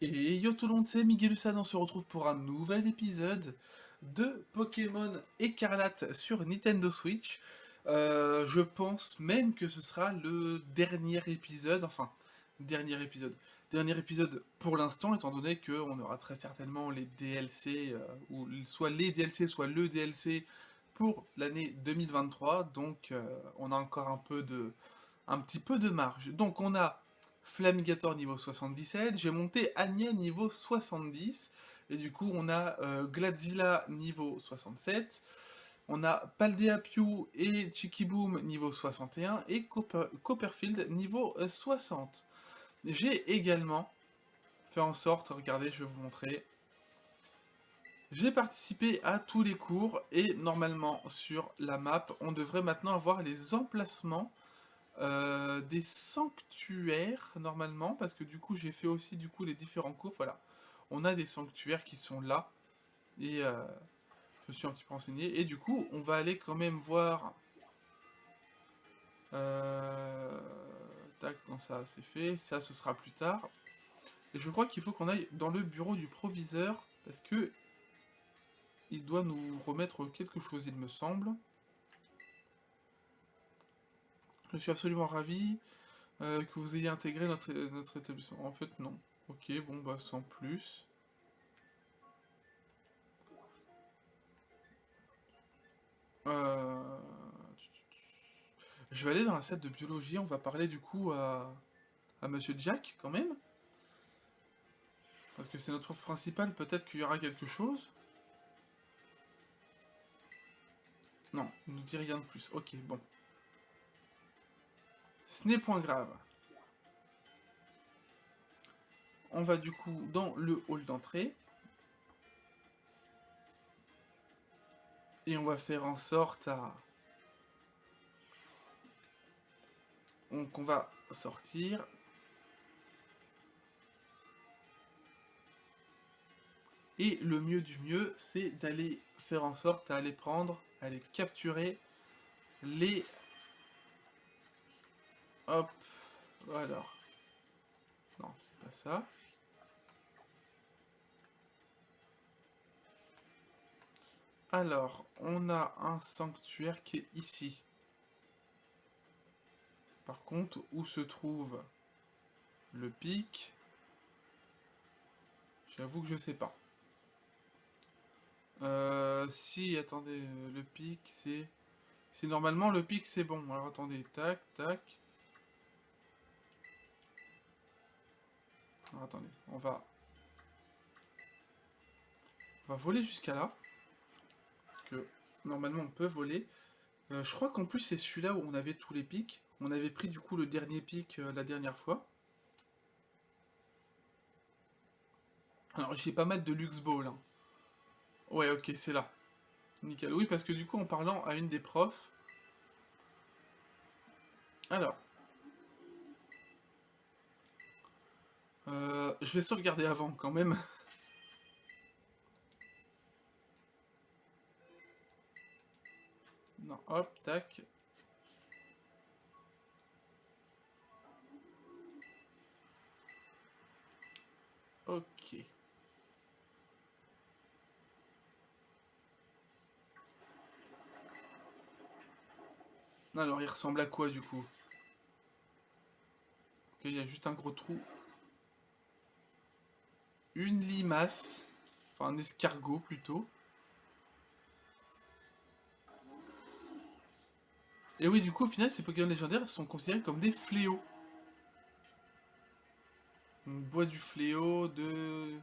Et yo tout le monde, c'est Miguelusan, on se retrouve pour un nouvel épisode de Pokémon Écarlate sur Nintendo Switch. Je pense même que ce sera le dernier épisode, enfin, dernier épisode. Dernier épisode pour l'instant, étant donné qu'on aura très certainement les DLC, ou soit les DLC, soit le DLC pour l'année 2023, donc on a encore un petit peu de marge. Donc on a Flamigator niveau 77, j'ai monté Anya niveau 70, et du coup on a Gladzilla niveau 67, on a Paldeapiu et Chikiboom niveau 61, et Copperfield niveau 60. J'ai également fait en sorte, regardez, je vais vous montrer, j'ai participé à tous les cours, et normalement sur la map, on devrait maintenant avoir les emplacements des sanctuaires normalement, parce que du coup j'ai fait aussi du coup les différents cours, voilà. On a des sanctuaires qui sont là, et je me suis un petit peu renseigné, et du coup on va aller quand même voir... Tac, non ça c'est fait, ça ce sera plus tard. Et je crois qu'il faut qu'on aille dans le bureau du proviseur, parce que il doit nous remettre quelque chose il me semble. Je suis absolument ravi que vous ayez intégré notre établissement. En fait non. Ok, bon bah sans plus. Euh, Je vais aller dans la salle de biologie, on va parler du coup à Monsieur Jack quand même. Parce que c'est notre prof principal, peut-être qu'il y aura quelque chose. Non, il nous dit rien de plus. Ok, bon. Ce n'est point grave. On va du coup dans le hall d'entrée. Et on va faire en sorte à... Donc on va sortir. Et le mieux du mieux, c'est d'aller faire en sorte à aller prendre, à aller capturer les... Hop. Alors. Non, c'est pas ça. Alors, on a un sanctuaire qui est ici. Par contre, où se trouve le pic, j'avoue que je sais pas. Si, attendez, le pic, c'est... Si normalement le pic c'est bon. Alors attendez, tac, tac. Alors attendez, on va voler jusqu'à là. Parce que normalement on peut voler. Je crois qu'en plus c'est celui-là où on avait tous les pics. On avait pris du coup le dernier pic la dernière fois. Alors j'ai pas mal de Lux Ball. Hein. Ouais, ok, c'est là. Nickel. Oui, parce que du coup en parlant à une des profs... Alors, je vais sauvegarder avant quand même. Non, hop, tac. Ok. Alors, il ressemble à quoi du coup? Ok, il y a juste un gros trou. Une limace. Enfin, un escargot plutôt. Et oui, du coup, au final, ces Pokémon légendaires sont considérés comme des fléaux. On boit du fléau de...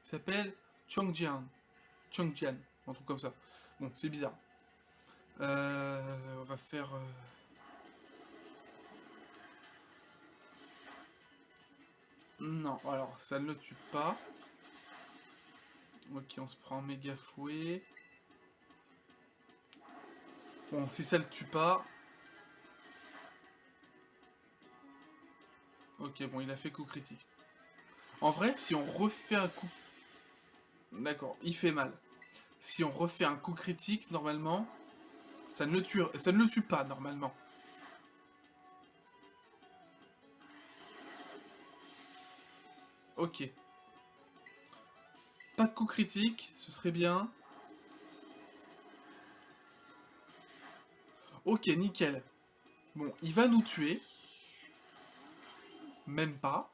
Il s'appelle Chongjian. Chongjian, un truc comme ça. Bon, c'est bizarre. On va faire... Non, alors, ça ne le tue pas. Ok, on se prend un méga fouet. Bon, si ça le tue pas... Ok, bon, il a fait coup critique. En vrai, si on refait un coup... D'accord, il fait mal. Si on refait un coup critique, normalement, ça ne le tue pas, normalement. Ok. Pas de coup critique, ce serait bien. Ok, nickel. Bon, il va nous tuer. Même pas.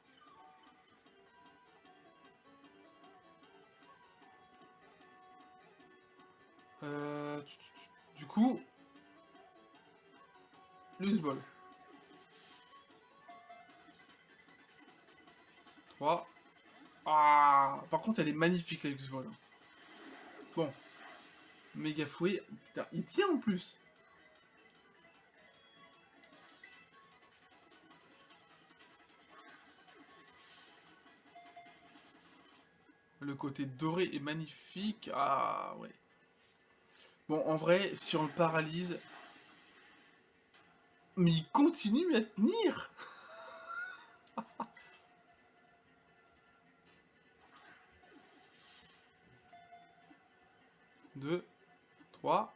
Du coup, Lux Ball. 3. Ah, par contre, elle est magnifique, la Lux Ball. Bon. Méga fouet. Putain, il tient en plus. Le côté doré est magnifique. Ah, ouais. Bon, en vrai, si on le paralyse... Mais il continue à tenir. 2, 3.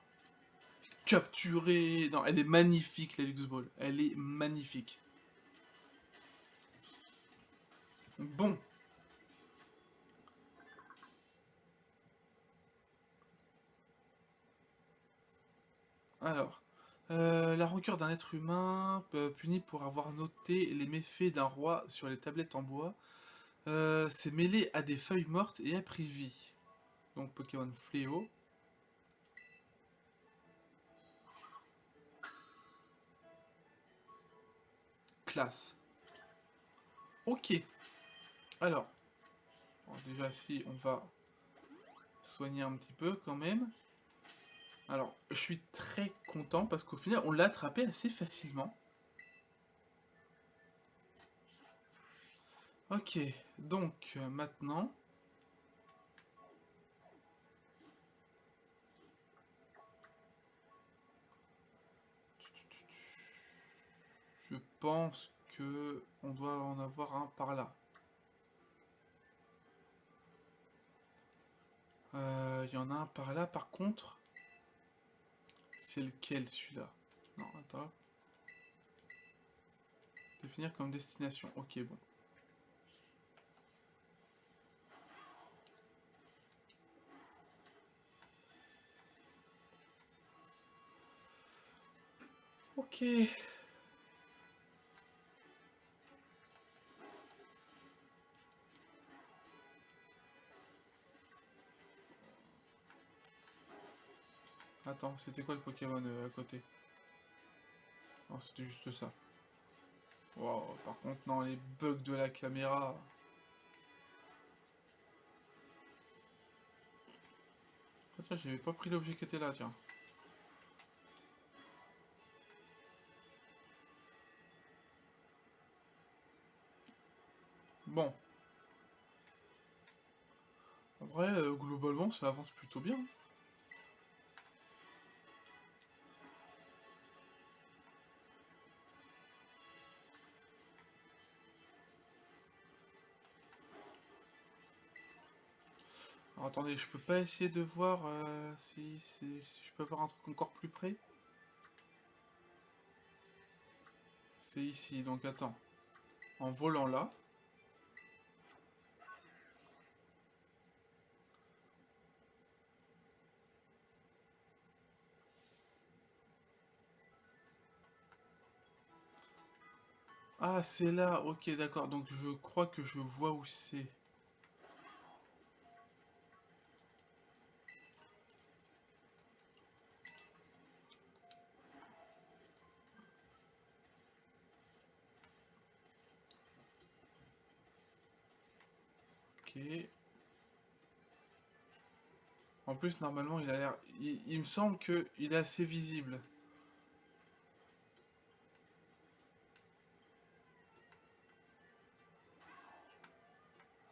Capturé. Non, elle est magnifique, la Lux Ball. Elle est magnifique. Bon. Alors. La rancœur d'un être humain puni pour avoir noté les méfaits d'un roi sur les tablettes en bois. C'est mêlé à des feuilles mortes et a pris vie. Donc Pokémon Fléau. Classe. Ok. Alors. Bon, déjà si on va soigner un petit peu quand même. Alors, je suis très content parce qu'au final, on l'a attrapé assez facilement. Ok, donc maintenant... Je pense que on doit en avoir un par là. Il y en a un par là, par contre... C'est lequel celui-là? Non, attends. Définir comme destination. Ok, bon. Ok. Attends, c'était quoi le Pokémon à côté? Non, c'était juste ça. Wow, par contre, non, les bugs de la caméra. Ah, tiens, j'avais pas pris l'objet qui était là, tiens. Bon. En vrai, globalement, ça avance plutôt bien. Alors, attendez, je peux pas essayer de voir si je peux avoir un truc encore plus près. C'est ici, donc attends. En volant là. Ah, c'est là, ok, d'accord. Donc je crois que je vois où c'est. Ok. En plus, normalement, il a l'air... Il me semble qu'il est assez visible.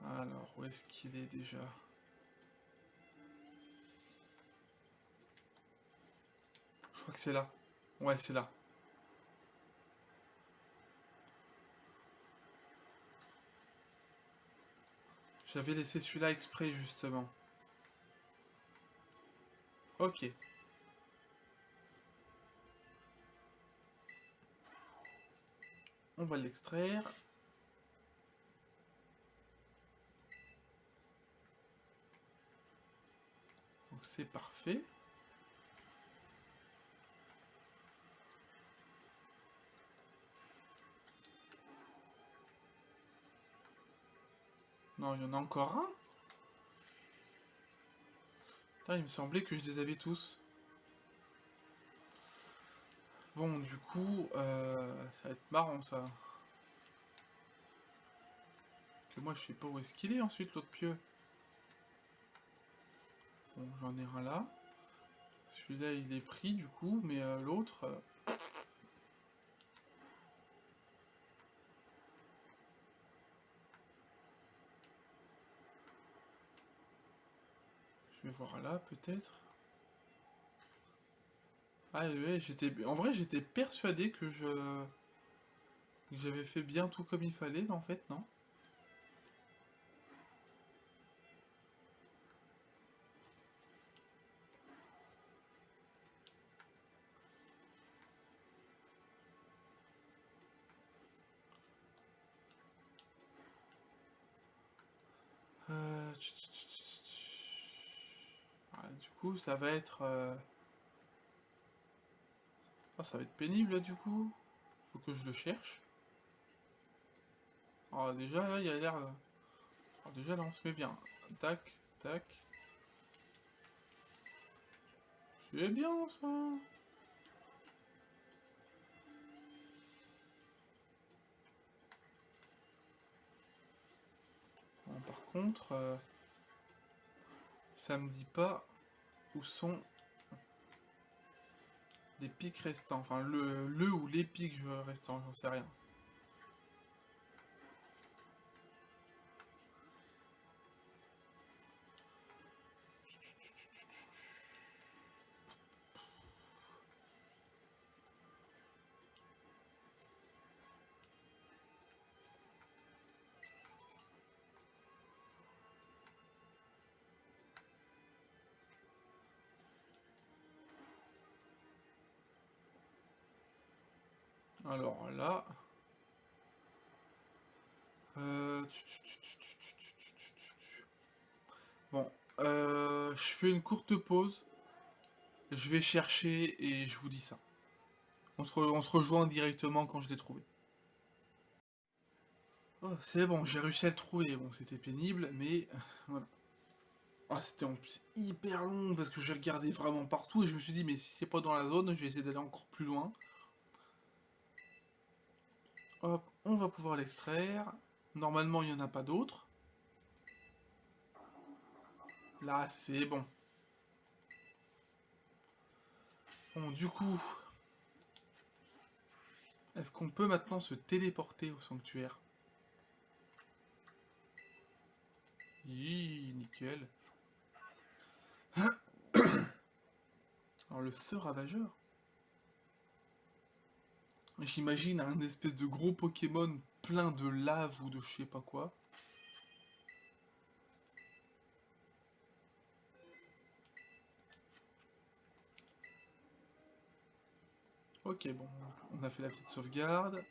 Alors, où est-ce qu'il est déjà? Je crois que c'est là. Ouais, c'est là. J'avais laissé celui-là exprès, justement. Ok. On va l'extraire. Donc c'est parfait. Non, il y en a encore un. Putain, il me semblait que je les avais tous. Bon, du coup, ça va être marrant ça. Parce que moi, je sais pas où est-ce qu'il est ensuite, l'autre pieu. Bon, j'en ai un là. Celui-là, il est pris du coup, mais l'autre... je vais voir là, peut-être. Ah ouais, en vrai, j'étais persuadé que j'avais fait bien tout comme il fallait, mais en fait, non. Euh... Ah, du coup, ça va être... ah, ça va être pénible, là, du coup. Faut que je le cherche. Alors déjà, là, il a l'air... alors déjà, là, on se met bien. Tac, tac. C'est bien, ça. Bon, par contre, ça me dit pas où sont les pics restants. Enfin, le ou les pics restants, j'en sais rien. Alors là... Euh... Bon, je fais une courte pause. Je vais chercher et je vous dis ça. On se rejoint directement quand je l'ai trouvé. Oh, c'est bon, j'ai réussi à le trouver. Bon, c'était pénible, mais voilà. Ah, c'était en plus hyper long parce que j'ai regardé vraiment partout et je me suis dit, mais si c'est pas dans la zone, je vais essayer d'aller encore plus loin. Hop, on va pouvoir l'extraire. Normalement, il n'y en a pas d'autres. Là, c'est bon. Bon, du coup, est-ce qu'on peut maintenant se téléporter au sanctuaire? Nickel. Alors, le feu ravageur. J'imagine un espèce de gros Pokémon plein de lave ou de je sais pas quoi. Ok, bon, on a fait la petite sauvegarde.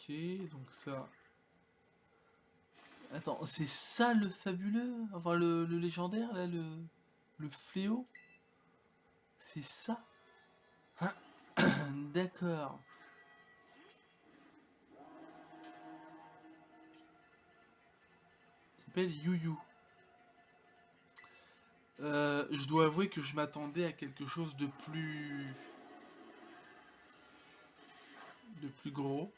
Ok, donc ça... Attends, c'est ça le fabuleux? Enfin, le légendaire, là, le fléau? C'est ça? Ah, d'accord. Il s'appelle Yu Yu. Je dois avouer que je m'attendais à quelque chose de plus gros.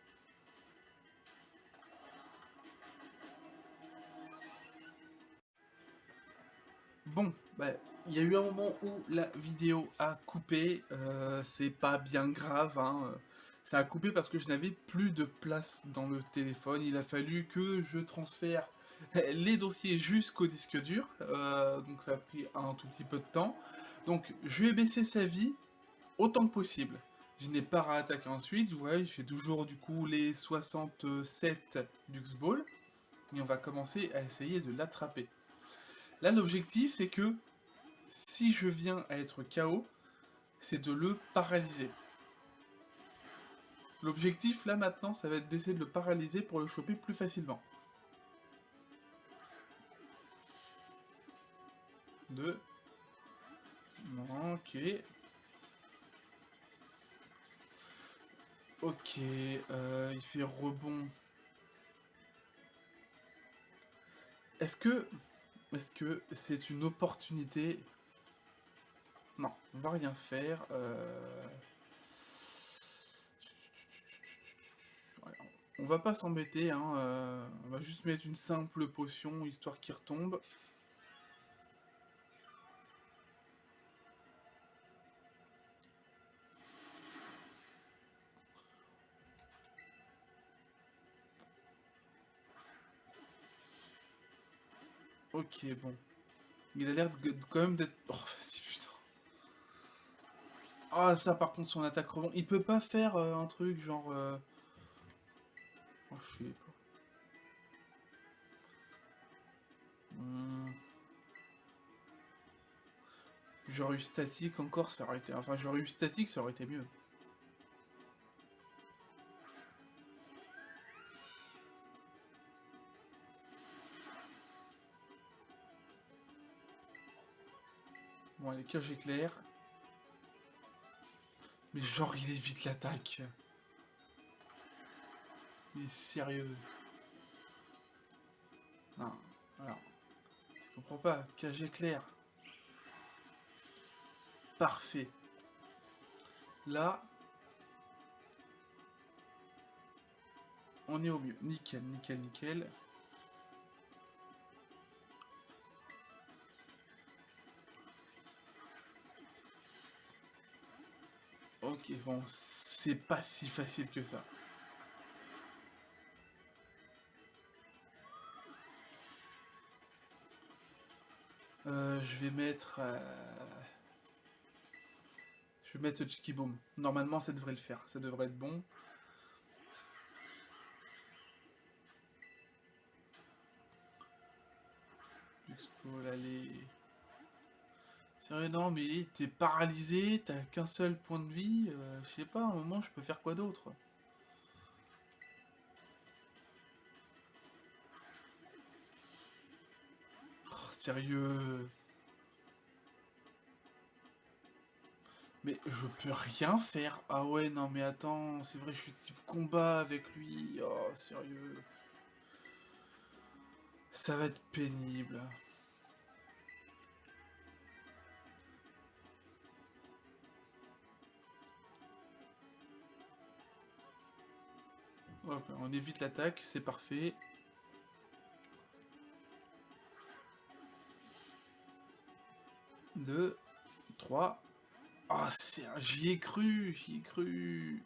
Bon, bah, il y a eu un moment où la vidéo a coupé. C'est pas bien grave, hein. Ça a coupé parce que je n'avais plus de place dans le téléphone. Il a fallu que je transfère les dossiers jusqu'au disque dur. Donc ça a pris un tout petit peu de temps. Donc je vais baisser sa vie autant que possible. Je n'ai pas réattaqué ensuite. Ouais, j'ai toujours du coup les 67 Duxball. Mais on va commencer à essayer de l'attraper. Là, l'objectif, c'est que si je viens à être KO, c'est de le paralyser. L'objectif, là, maintenant, ça va être d'essayer de le paralyser pour le choper plus facilement. 2. Non, ok. Ok, il fait rebond. Est-ce que... Est-ce que c'est une opportunité? Non, on va rien faire. Ouais, on va pas s'embêter, hein. On va juste mettre une simple potion, histoire qu'il retombe. Ok, bon. Il a l'air quand même d'être... Oh, vas-y, putain. Ah, ça, par contre, son attaque rebond. Il peut pas faire un truc genre... Oh, je sais pas. Hmm. J'aurais eu statique encore, ça aurait été... Enfin, j'aurais eu statique, ça aurait été mieux. Bon, allez, cage éclair. Mais genre, il évite l'attaque. Il est sérieux. Non, alors... Je comprends pas. Cage éclair. Parfait. Là, on est au mieux. Nickel, nickel, nickel. Ok, bon, c'est pas si facile que ça. Je vais mettre... Je vais mettre Chicky Boom. Normalement, ça devrait le faire. Ça devrait être bon. Luxpol, allez. Sérieux, non, mais t'es paralysé, t'as qu'un seul point de vie. Je sais pas, à un moment, je peux faire quoi d'autre? Oh, sérieux. Mais je peux rien faire. Ah ouais, non, mais attends, c'est vrai, je suis type combat avec lui. Oh, sérieux. Ça va être pénible. Hop, on évite l'attaque, c'est parfait. 2, 3. Ah, j'y ai cru, j'y ai cru.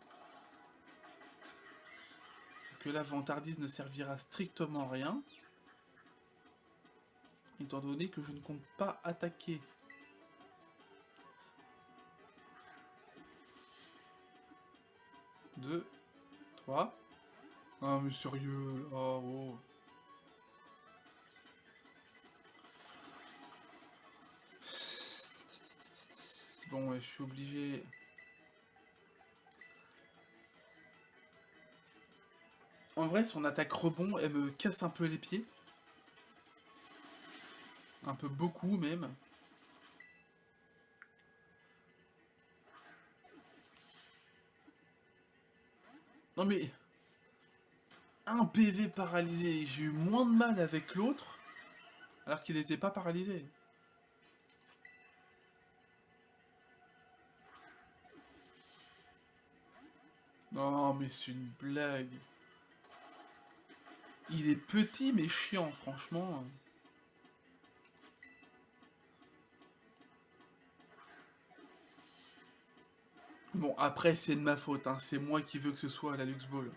Que la vantardise ne servira strictement à rien, étant donné que je ne compte pas attaquer. 2, 3. Ah, mais sérieux, oh, oh. Bon, ouais, je suis obligé. En vrai, son attaque rebond, elle me casse un peu les pieds. Un peu beaucoup, même. Non, mais... Un PV paralysé, j'ai eu moins de mal avec l'autre, alors qu'il n'était pas paralysé. Non, mais c'est une blague. Il est petit, mais chiant, franchement. Bon, après, c'est de ma faute, hein. C'est moi qui veux que ce soit à la Lux Ball.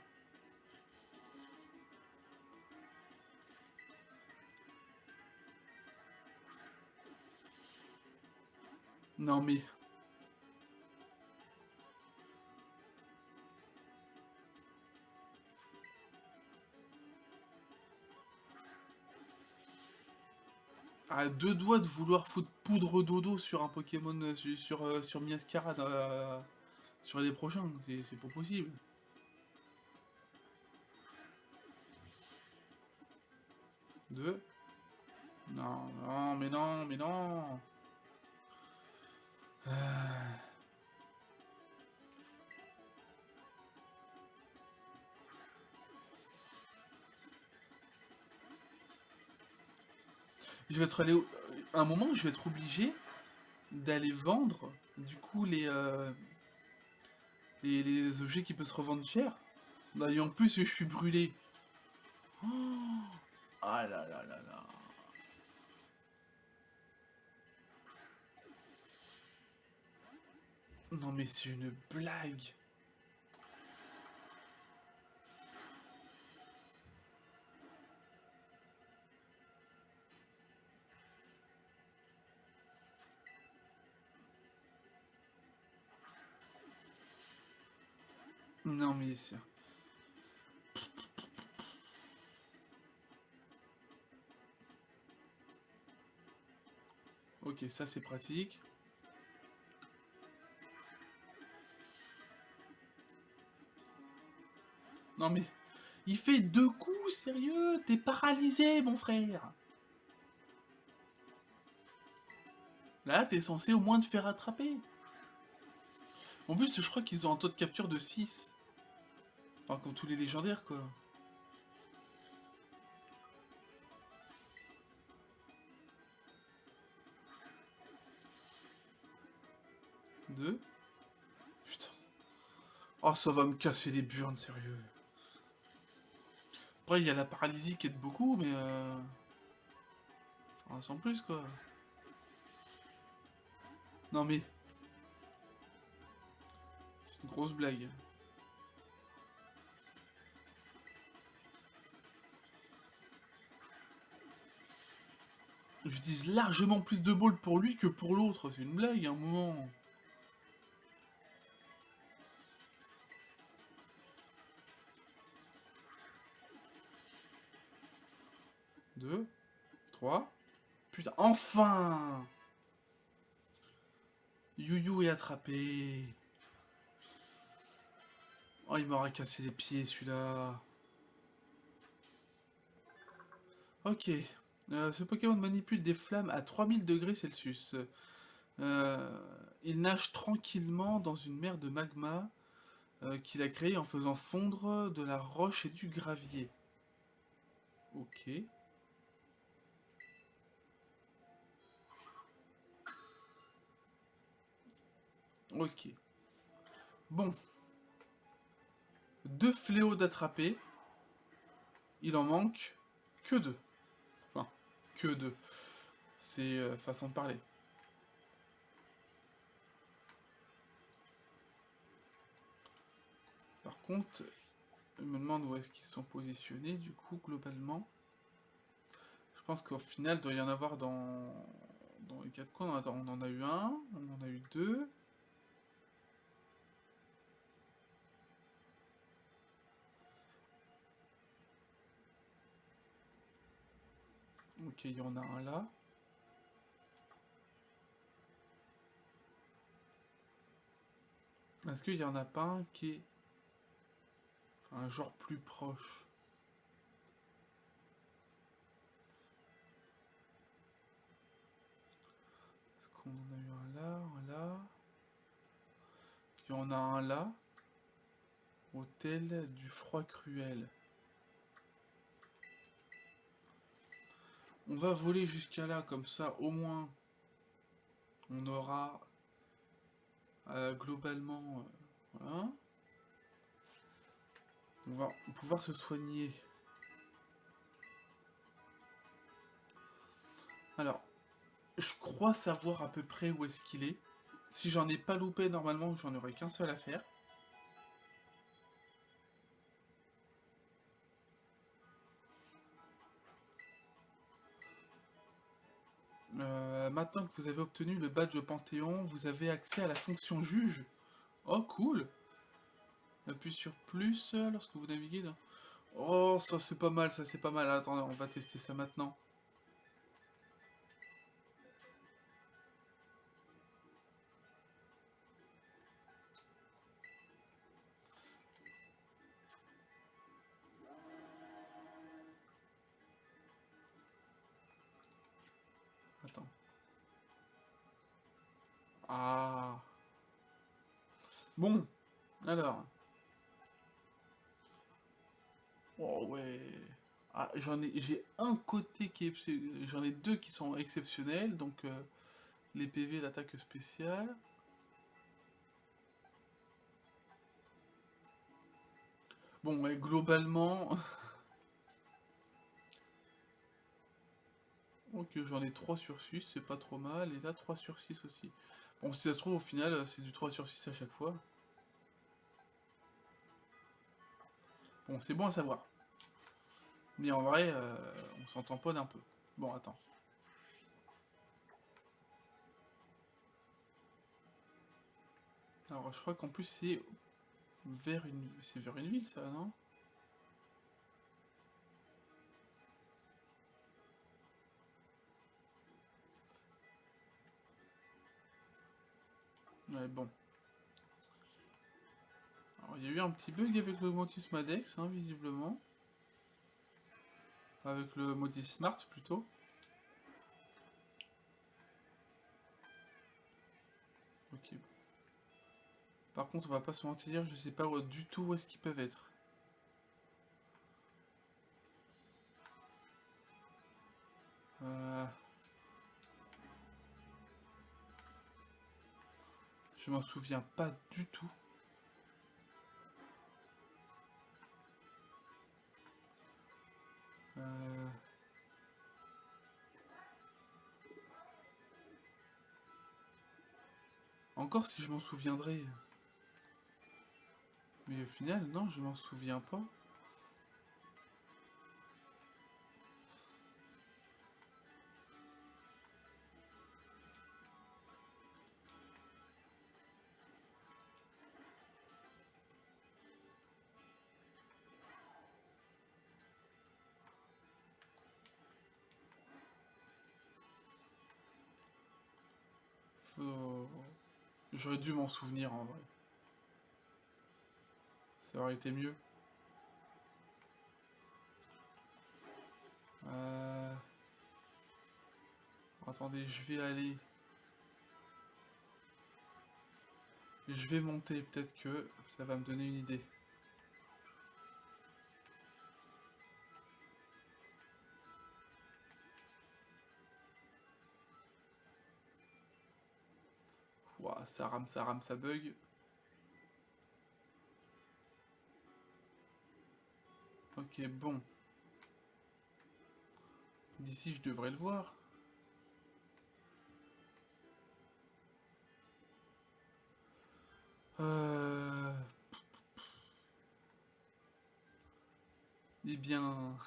Non, mais... À deux doigts de vouloir foutre poudre dodo sur un Pokémon sur Miascara sur les prochains, c'est pas possible. Deux. Non, non, mais non, mais non. Je vais être allé à un moment, je vais être obligé d'aller vendre du coup les objets qui peuvent se revendre cher. Bah, et en plus, je suis brûlé. Oh, ah là là là là. Non mais c'est une blague. Non mais c'est... Ok, ça c'est pratique. Non mais... Il fait deux coups, sérieux? T'es paralysé, mon frère. Là, t'es censé au moins te faire attraper. En plus, je crois qu'ils ont un taux de capture de 6. Enfin, comme tous les légendaires, quoi. Deux. Putain. Oh, ça va me casser les burnes, sérieux. Après, il y a la paralysie qui aide beaucoup, mais enfin, sans plus, quoi. Non mais... C'est une grosse blague. J'utilise largement plus de balles pour lui que pour l'autre. C'est une blague, à un moment. Deux. Trois. Putain, enfin! You est attrapé. Oh, il m'aura cassé les pieds, celui-là. Ok. Ce Pokémon manipule des flammes à 3000 degrés Celsius. Il nage tranquillement dans une mer de magma qu'il a créée en faisant fondre de la roche et du gravier. Ok. Ok. Bon. Deux fléaux d'attraper. Il en manque que deux. Enfin, que deux. C'est façon de parler. Par contre, je me demande où est-ce qu'ils sont positionnés, du coup, globalement. Je pense qu'au final, il doit y en avoir dans les quatre coins. On en a eu un, on en a eu deux. Ok, il y en a un là. Est-ce qu'il y en a pas un qui est un genre plus proche? Est-ce qu'on en a eu un là, un là? Il y en a un là. Hôtel du froid cruel. On va voler jusqu'à là, comme ça, au moins, on aura globalement... voilà. On va pouvoir se soigner. Alors, je crois savoir à peu près où est-ce qu'il est. Si j'en ai pas loupé, normalement, j'en aurais qu'un seul à faire. Maintenant que vous avez obtenu le badge Panthéon, vous avez accès à la fonction juge. Oh, cool! Appuyez sur plus lorsque vous naviguez dans... Oh, ça c'est pas mal, ça c'est pas mal. Attendez, on va tester ça maintenant. Ah. Bon, alors. Oh ouais. Ah, j'ai un côté qui est, j'en ai deux qui sont exceptionnels, donc les PV, l'attaque spéciale. Bon, ouais, globalement, ok, j'en ai 3 sur 6, c'est pas trop mal, et là 3 sur 6 aussi. Bon, si ça se trouve, au final, c'est du 3 sur 6 à chaque fois. Bon, c'est bon à savoir. Mais en vrai, on s'en tamponne un peu. Bon, attends. Alors, je crois qu'en plus, c'est vers une ville, ça, non? Ouais, bon. Alors, il y a eu un petit bug avec le Motis Madex, hein, visiblement. Avec le Motis Smart, plutôt. Ok. Par contre, on va pas se mentir, je sais pas du tout où est-ce qu'ils peuvent être. Euh, je m'en souviens pas du tout. Euh, encore si je m'en souviendrais. Mais au final, non, je m'en souviens pas. Faut- J'aurais dû m'en souvenir en vrai. Ça aurait été mieux. Euh, Attendez, Je vais monter, peut-être que ça va me donner une idée. Ouah, ça rame, ça bug. Ok, bon. D'ici, je devrais le voir. Euh... Eh bien...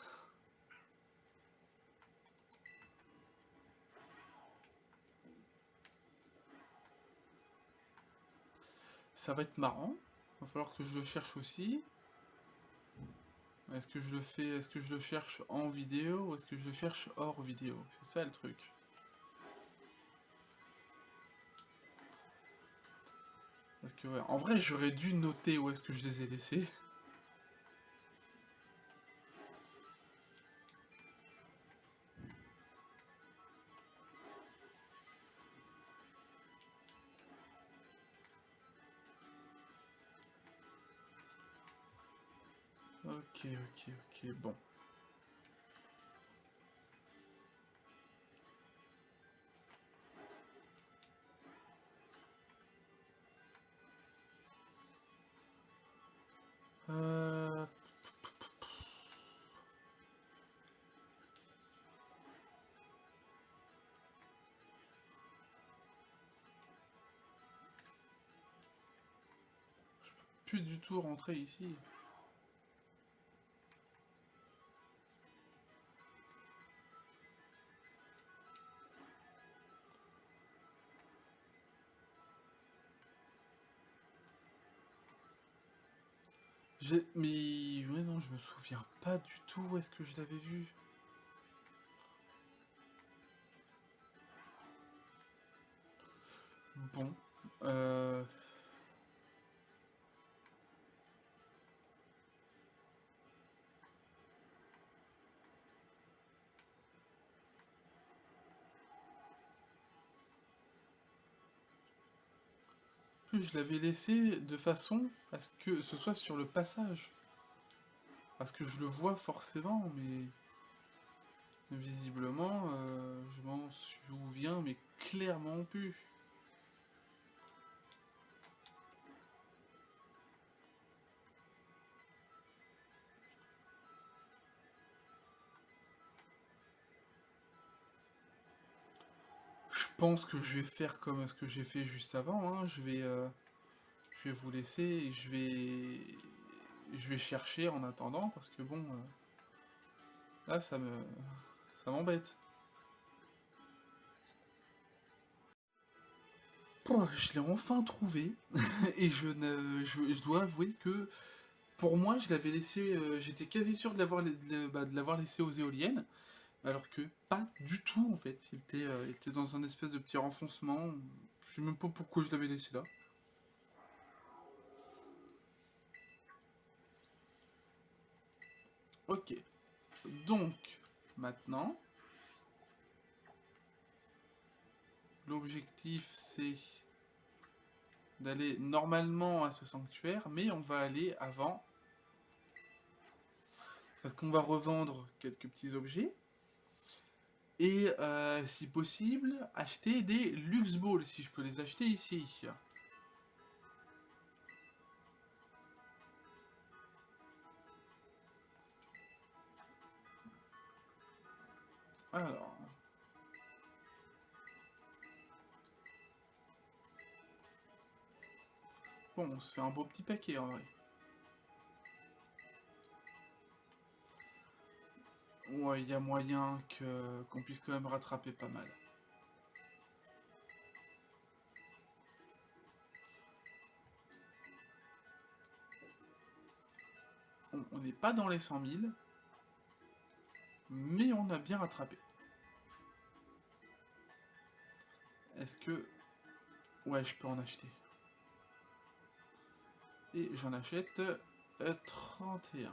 Ça va être marrant. Va falloir que je le cherche aussi. Est-ce que je le cherche en vidéo ou est-ce que je le cherche hors vidéo? C'est ça le truc. Parce que ouais, en vrai, j'aurais dû noter où est-ce que je les ai laissés. Ok, ok, ok, bon. Euh... Plus du tout rentrer ici. Mais... Ouais, non, je me souviens pas du tout où est-ce que je l'avais vu. Bon. Euh... Plus je l'avais laissé de façon à ce que ce soit sur le passage. Parce que je le vois forcément, mais visiblement, je m'en souviens, mais clairement plus. Je pense que je vais faire comme ce que j'ai fait juste avant, hein. Je vais vous laisser et je vais chercher en attendant, parce que bon, là, ça m'embête. Pouah, je l'ai enfin trouvé, et je dois avouer que pour moi, je l'avais laissé, j'étais quasi sûr de l'avoir laissé aux éoliennes, alors que pas du tout en fait. Il était dans un espèce de petit renfoncement. Je sais même pas pourquoi je l'avais laissé là. Ok, donc maintenant, l'objectif c'est d'aller normalement à ce sanctuaire, mais on va aller avant, parce qu'on va revendre quelques petits objets. Et si possible, acheter des Lux Balls, si je peux les acheter ici. Alors, bon, on se fait un beau petit paquet en vrai. Ouais, il y a moyen qu'on puisse quand même rattraper pas mal. On n'est pas dans les 100 000, mais on a bien rattrapé. Est-ce que... Ouais, je peux en acheter. Et j'en achète 31.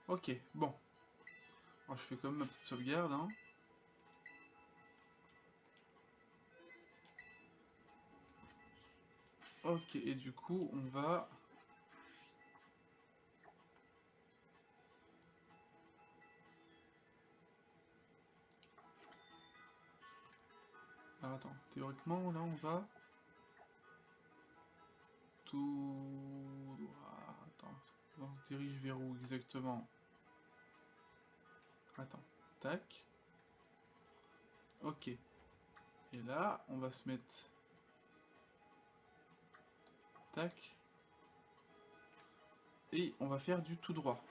Ok, bon. Alors, je fais quand même ma petite sauvegarde, hein. Ok, et du coup, on va... Alors attends, théoriquement, là, on va... Tout droit... Attends, on se dirige vers où exactement? Attends, tac. Ok. Et là, on va se mettre... Tac. Et on va faire du tout droit.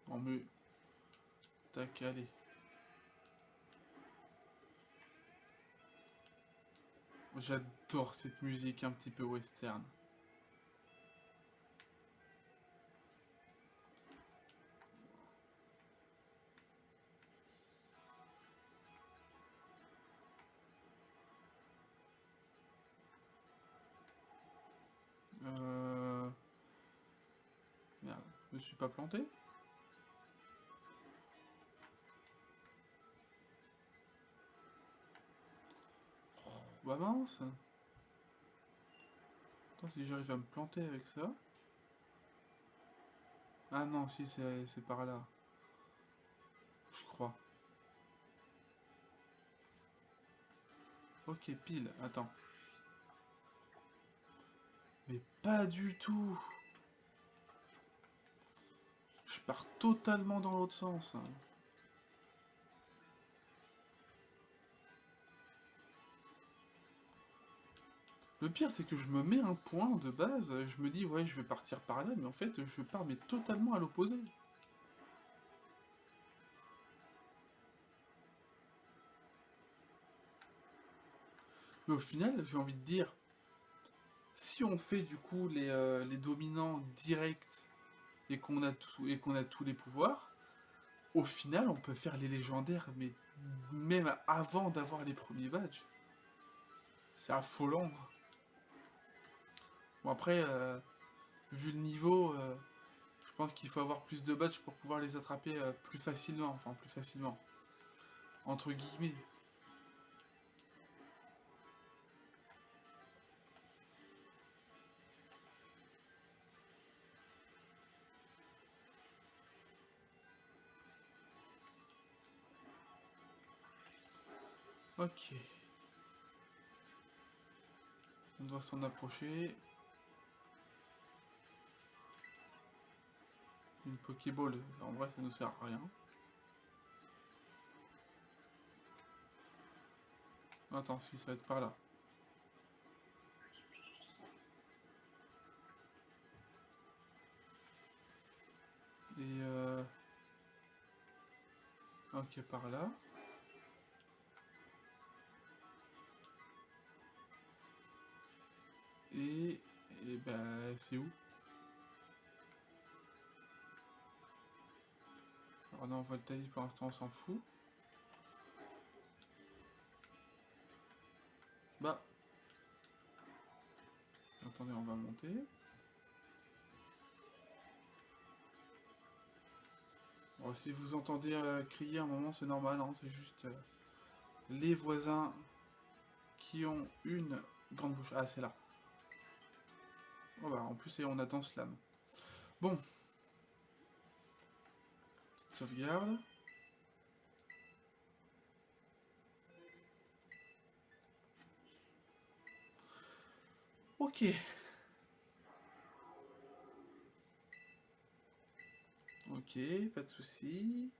On me... Tac, allez. J'adore cette musique un petit peu western. Merde, je me suis pas planté? Bah mince. Attends, si j'arrive à me planter avec ça... Ah non, si, c'est par là. Je crois. Ok, pile, attends. Mais pas du tout. Je pars totalement dans l'autre sens. Le pire, c'est que je me mets un point de base, je me dis, ouais, je vais partir par là, mais en fait, je pars mais totalement à l'opposé. Mais au final, j'ai envie de dire, si on fait du coup les dominants directs et qu'on a tous les pouvoirs, au final, on peut faire les légendaires, mais même avant d'avoir les premiers badges. C'est affolant. Bon après, vu le niveau, je pense qu'il faut avoir plus de badges pour pouvoir les attraper plus facilement. Enfin, plus facilement. Entre guillemets. Ok. On doit s'en approcher. Une Pokéball, en vrai ça nous sert à rien. Attends, si ça va être par là. Et ok, par là. Et bah c'est où? Alors non, Voltaï pour l'instant on s'en fout. Bah. Attendez, on va monter. Bon, si vous entendez crier un moment, c'est normal, hein, c'est juste les voisins qui ont une grande bouche. Ah, c'est là. Oh bah, en plus, on attend Slam. Bon. Petite sauvegarde. Ok. Ok, pas de soucis.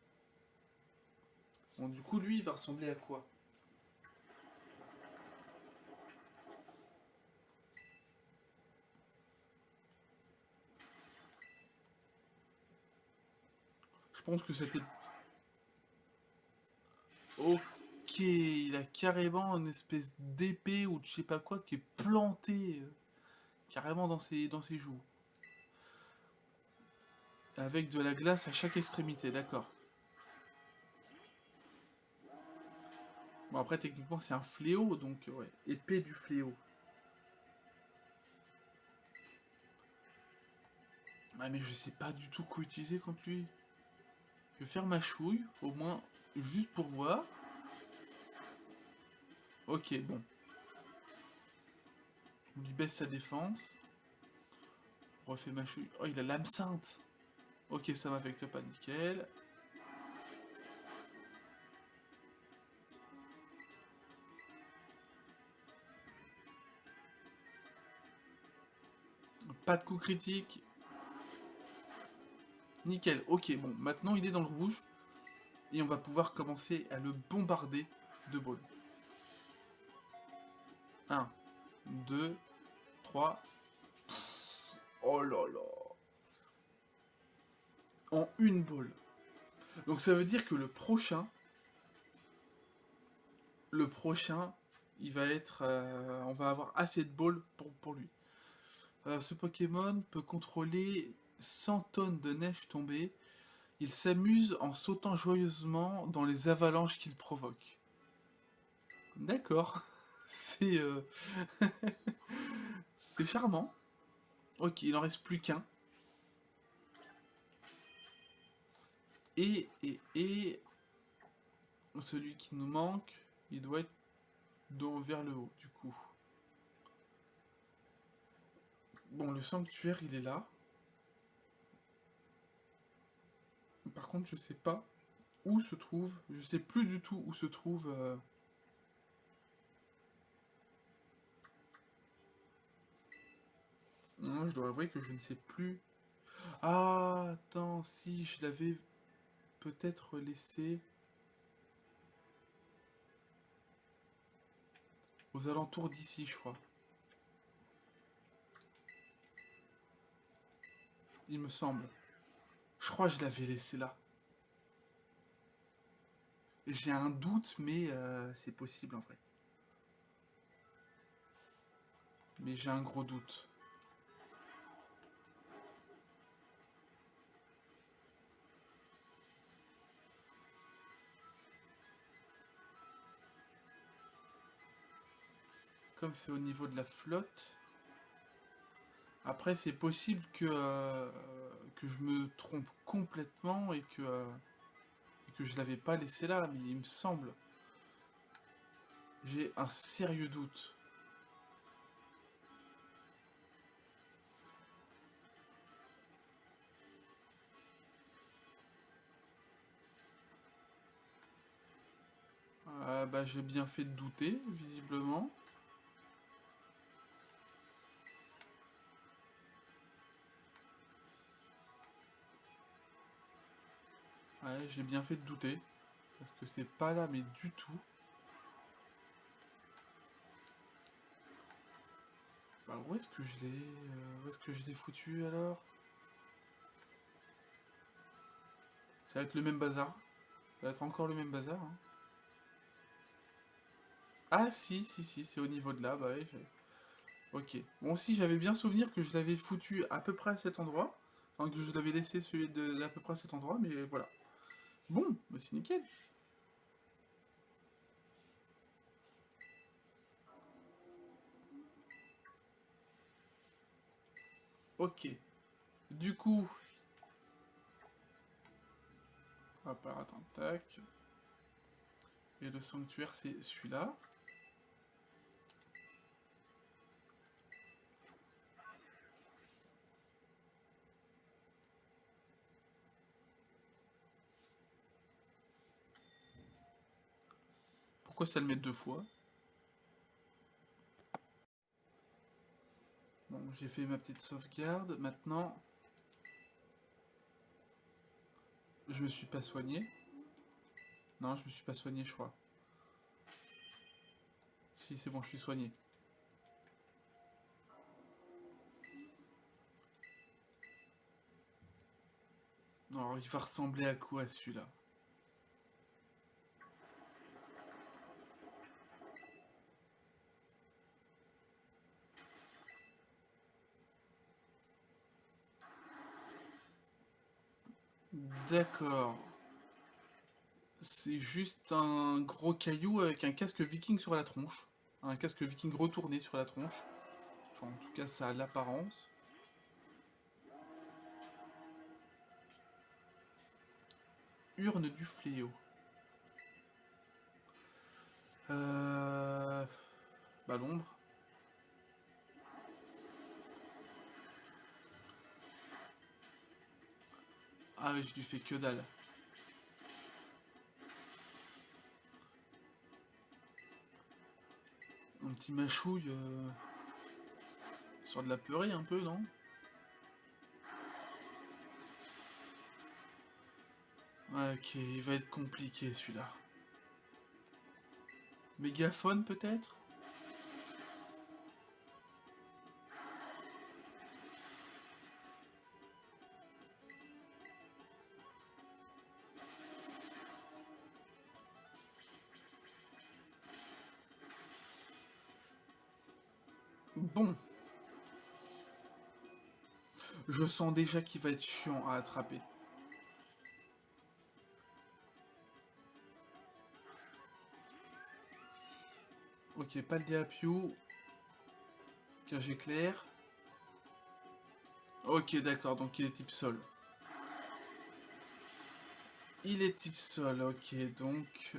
Bon, du coup, lui, il va ressembler à quoi? Je pense que c'était... Ok, il a carrément une espèce d'épée ou de je sais pas quoi qui est plantée carrément dans ses joues. Avec de la glace à chaque extrémité, d'accord. Bon, après, techniquement, c'est un fléau, donc ouais, épée du fléau. Ah, mais je sais pas du tout quoi utiliser contre lui. Je vais faire ma chouille, au moins, juste pour voir. Ok, bon. On lui baisse sa défense. On refait ma chouille. Oh, il a l'âme sainte. Ok, ça m'affecte pas, nickel. Pas de coup critique. Nickel, ok, bon, maintenant il est dans le rouge. Et on va pouvoir commencer à le bombarder de balles. 1, 2, 3. Oh là là. En une balle. Donc ça veut dire que le prochain, il va être, on va avoir assez de balles pour lui. Ce Pokémon peut contrôler 100 tonnes de neige tombée. Il s'amuse en sautant joyeusement dans les avalanches qu'il provoque. D'accord. C'est c'est charmant. Ok, il en reste plus qu'un. Et celui qui nous manque, il doit être vers le haut, du coup. Bon, le sanctuaire, il est là. Par contre, je sais pas où se trouve. Je sais plus du tout où se trouve. Non, je dois avouer que je ne sais plus. Ah, attends, si, je l'avais peut-être laissé aux alentours d'ici, je crois. Il me semble. Je crois que je l'avais laissé là. J'ai un doute, mais c'est possible en vrai. Mais j'ai un gros doute. Comme c'est au niveau de la flotte. Après, c'est possible que je me trompe complètement et que je l'avais pas laissé là, mais il me semble. J'ai un sérieux doute. Bah, j'ai bien fait de douter, visiblement. Ouais, j'ai bien fait de douter. Parce que c'est pas là, mais du tout. Bah, où est-ce que je l'ai foutu alors? Ça va être le même bazar. Ça va être encore le même bazar, hein. Ah si, si, si, c'est au niveau de là, bah ouais. Ok. Bon, si, j'avais bien souvenir que je l'avais foutu à peu près à cet endroit. Enfin, que je l'avais laissé celui de à peu près à cet endroit, mais voilà. Bon, bah c'est nickel. Ok. Du coup... Hop, alors attends, tac. Et le sanctuaire, c'est celui-là. Pourquoi ça le met deux fois? Bon, j'ai fait ma petite sauvegarde. Maintenant, je me suis pas soigné. Non, je me suis pas soigné, je crois. Si, c'est bon, je suis soigné. Alors, il va ressembler à quoi celui-là? D'accord. C'est juste un gros caillou avec un casque viking sur la tronche. Un casque viking retourné sur la tronche. Enfin, en tout cas, ça a l'apparence. Urne du fléau. Euh... Bah, l'ombre. Ah, mais je lui fais que dalle. Un petit machouille sur de la purée un peu, non? Ouais, ok, il va être compliqué celui-là. Mégaphone peut-être? Bon, je sens déjà qu'il va être chiant à attraper. Ok, pas le Déapiou. Cage éclair. Ok, d'accord, donc il est type sol. Il est type sol, ok, donc...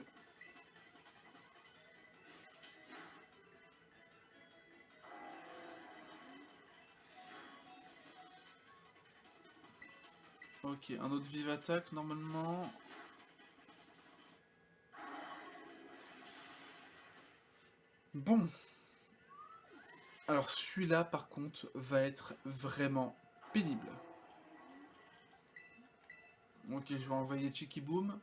Ok, un autre vive attaque normalement. Bon, alors celui-là par contre va être vraiment pénible. Ok, je vais envoyer Cheeky Boom.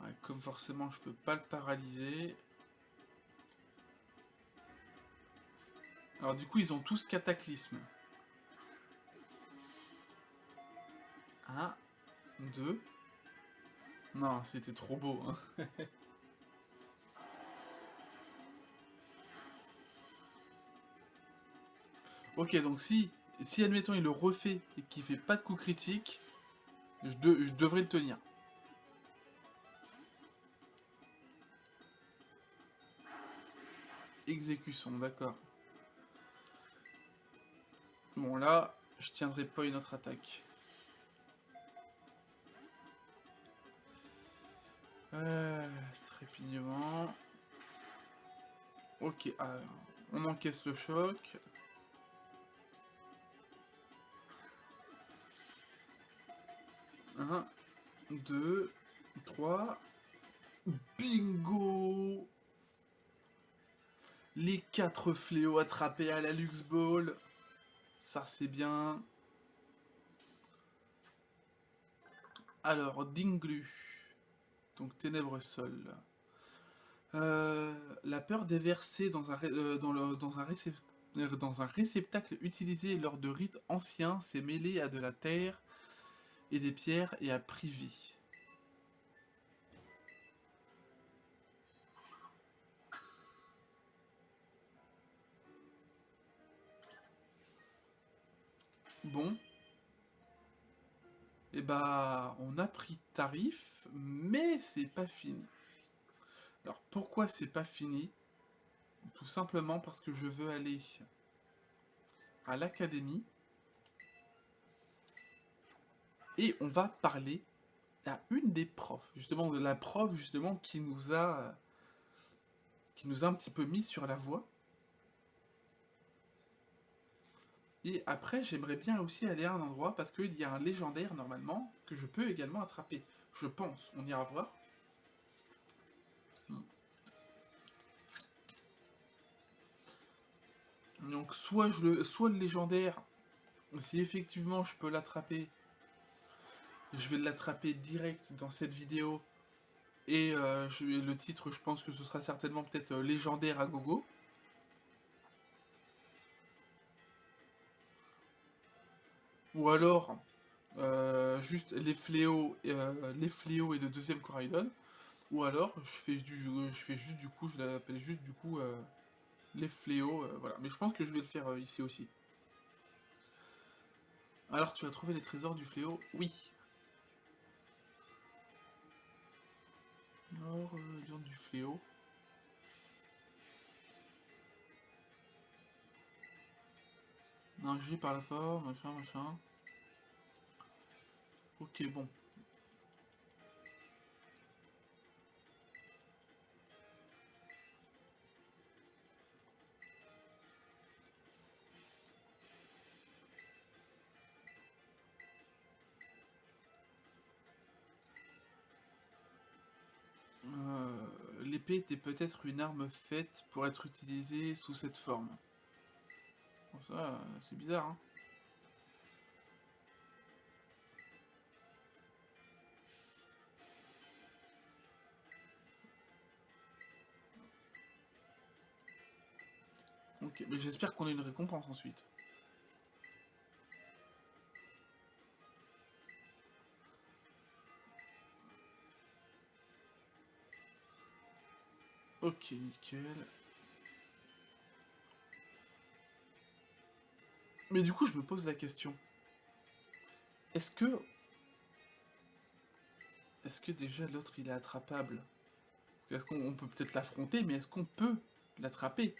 Ouais, comme forcément je peux pas le paralyser. Alors du coup ils ont tous cataclysme. 1, 2. Non, c'était trop beau, hein. Ok, donc si Si admettons il le refait et qu'il fait pas de coup critique, je devrais le tenir. Exécution, d'accord. Bon là, je tiendrai pas une autre attaque. Trépignement. Ok, on encaisse le choc. 1, 2, 3. Bingo! Les 4 fléaux attrapés à la Lux Ball. Ça, c'est bien. Alors, Dinglu. Donc, Ténèbres Sol. La peur déversée dans dans un réceptacle utilisé lors de rites anciens s'est mêlée à de la terre et des pierres et a pris vie. Bon. Et bah, on a pris tarif, mais c'est pas fini. Alors, pourquoi c'est pas fini? Tout simplement parce que je veux aller à l'académie et on va parler à une des profs, justement, de la prof justement qui nous a un petit peu mis sur la voie. Et après, j'aimerais bien aussi aller à un endroit parce qu'il y a un légendaire normalement que je peux également attraper. Je pense, on ira voir. Donc soit le légendaire, si effectivement je peux l'attraper, je vais l'attraper direct dans cette vidéo. Et le titre, je pense que ce sera certainement peut-être légendaire à gogo. Ou alors juste les fléaux et le deuxième Coraidon. Ou alors je fais juste du coup, je l'appelle juste du coup les fléaux. Voilà. Mais je pense que je vais le faire ici aussi. Alors tu as trouvé les trésors du fléau? Oui. Alors, du fléau. Un J par la forme, machin, machin. Ok, bon. L'épée était peut-être une arme faite pour être utilisée sous cette forme. Bon, ça, c'est bizarre, hein. Ok, mais j'espère qu'on a une récompense ensuite. Ok, nickel. Mais du coup, je me pose la question. Est-ce que... Est-ce que déjà l'autre, il est attrapable? Est-ce qu'on peut peut-être l'affronter, mais est-ce qu'on peut l'attraper?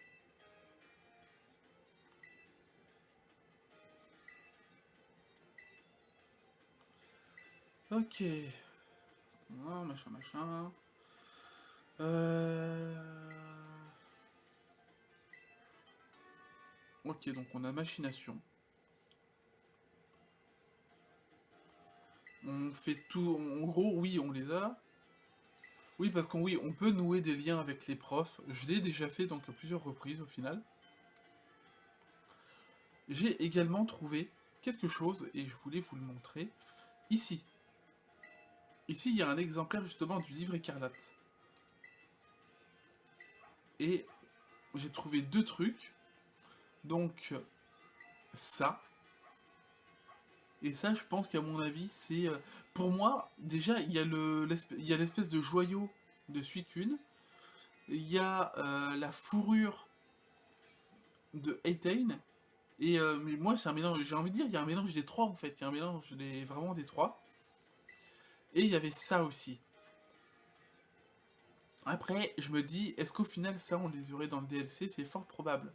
Ok. Non, machin, machin. Euh... Ok, donc on a machination. On fait tout... En gros, oui, on les a. Oui, parce qu'on oui, on peut nouer des liens avec les profs. Je l'ai déjà fait donc à plusieurs reprises au final. J'ai également trouvé quelque chose, et je voulais vous le montrer, ici. Ici, il y a un exemplaire justement du livre écarlate. Et j'ai trouvé deux trucs. Donc, ça. Et ça, je pense qu'à mon avis, c'est... pour moi, déjà, il y a l'espèce de joyau de Suicune. Il y a la fourrure de Etain. Et mais moi, c'est un mélange, j'ai envie de dire, il y a un mélange des trois en fait. Il y a un mélange vraiment des trois. Et il y avait ça aussi. Après, je me dis, est-ce qu'au final, ça, on les aurait dans le DLC? C'est fort probable.